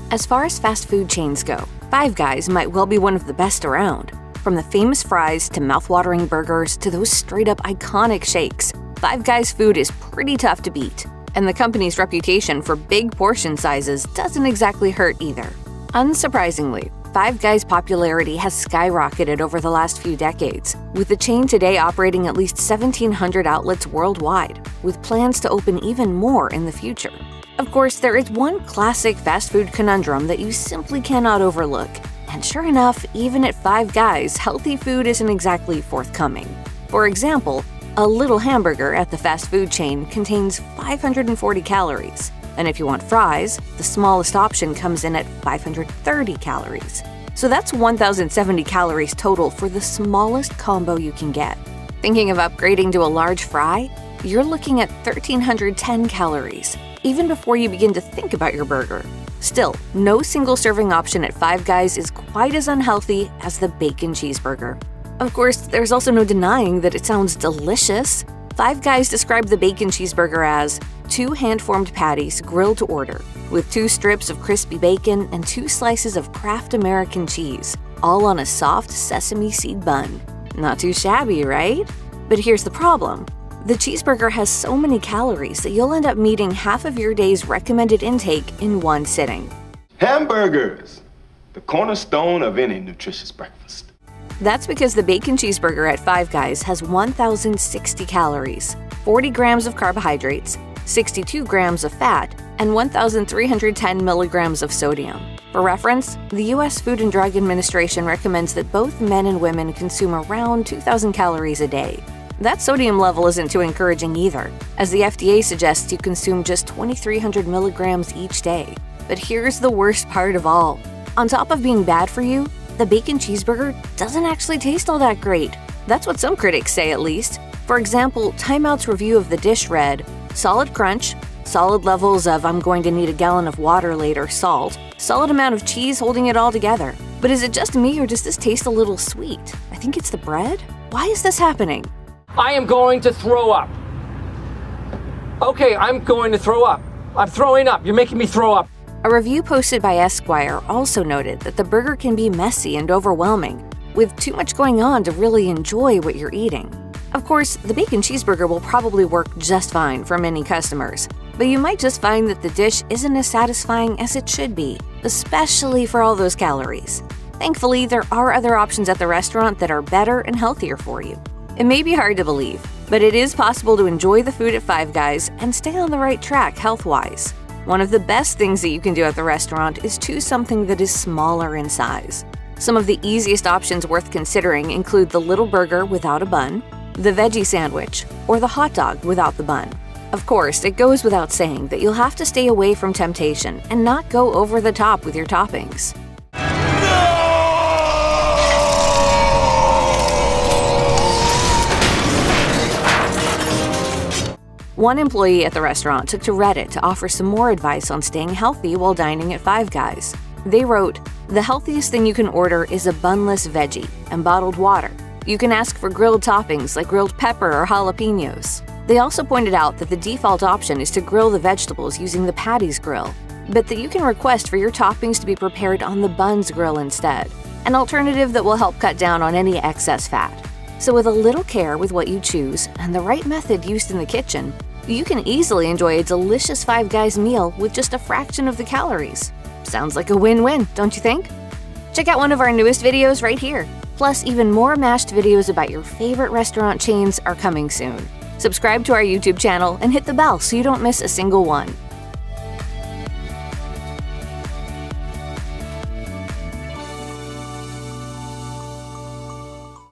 As far as fast food chains go, Five Guys might well be one of the best around. From the famous fries to mouth-watering burgers to those straight-up iconic shakes, Five Guys food is pretty tough to beat. And the company's reputation for big portion sizes doesn't exactly hurt either. Unsurprisingly, Five Guys' popularity has skyrocketed over the last few decades, with the chain today operating at least 1,700 outlets worldwide, with plans to open even more in the future. Of course, there is one classic fast food conundrum that you simply cannot overlook. And sure enough, even at Five Guys, healthy food isn't exactly forthcoming. For example, a little hamburger at the fast food chain contains 540 calories. And if you want fries, the smallest option comes in at 530 calories. So that's 1,070 calories total for the smallest combo you can get. Thinking of upgrading to a large fry? You're looking at 1,310 calories, even before you begin to think about your burger. Still, no single-serving option at Five Guys is quite as unhealthy as the bacon cheeseburger. Of course, there's also no denying that it sounds delicious. Five Guys described the bacon cheeseburger as 2 hand-formed patties grilled to order, with 2 strips of crispy bacon and 2 slices of Kraft American cheese, all on a soft sesame seed bun. Not too shabby, right? But here's the problem. The cheeseburger has so many calories that you'll end up meeting half of your day's recommended intake in one sitting. Hamburgers, the cornerstone of any nutritious breakfast. That's because the bacon cheeseburger at Five Guys has 1,060 calories, 40 grams of carbohydrates, 62 grams of fat, and 1,310 milligrams of sodium. For reference, the U.S. Food and Drug Administration recommends that both men and women consume around 2,000 calories a day. That sodium level isn't too encouraging either, as the FDA suggests you consume just 2,300 milligrams each day. But here's the worst part of all. On top of being bad for you, the bacon cheeseburger doesn't actually taste all that great. That's what some critics say, at least. For example, Time Out's review of the dish read, "Solid crunch, solid levels of I'm going to need a gallon of water later salt, solid amount of cheese holding it all together. But is it just me or does this taste a little sweet? I think it's the bread? Why is this happening?" I am going to throw up. Okay, I'm going to throw up. I'm throwing up. You're making me throw up. A review posted by Esquire also noted that the burger can be messy and overwhelming, with too much going on to really enjoy what you're eating. Of course, the bacon cheeseburger will probably work just fine for many customers, but you might just find that the dish isn't as satisfying as it should be, especially for all those calories. Thankfully, there are other options at the restaurant that are better and healthier for you. It may be hard to believe, but it is possible to enjoy the food at Five Guys and stay on the right track health-wise. One of the best things that you can do at the restaurant is choose something that is smaller in size. Some of the easiest options worth considering include the little burger without a bun, the veggie sandwich, or the hot dog without the bun. Of course, it goes without saying that you'll have to stay away from temptation and not go over the top with your toppings. One employee at the restaurant took to Reddit to offer some more advice on staying healthy while dining at Five Guys. They wrote, "The healthiest thing you can order is a bunless veggie and bottled water. You can ask for grilled toppings like grilled pepper or jalapenos." They also pointed out that the default option is to grill the vegetables using the patties grill, but that you can request for your toppings to be prepared on the buns grill instead, an alternative that will help cut down on any excess fat. So with a little care with what you choose and the right method used in the kitchen, you can easily enjoy a delicious Five Guys meal with just a fraction of the calories. Sounds like a win-win, don't you think? Check out one of our newest videos right here. Plus, even more mashed videos about your favorite restaurant chains are coming soon. Subscribe to our YouTube channel and hit the bell so you don't miss a single one.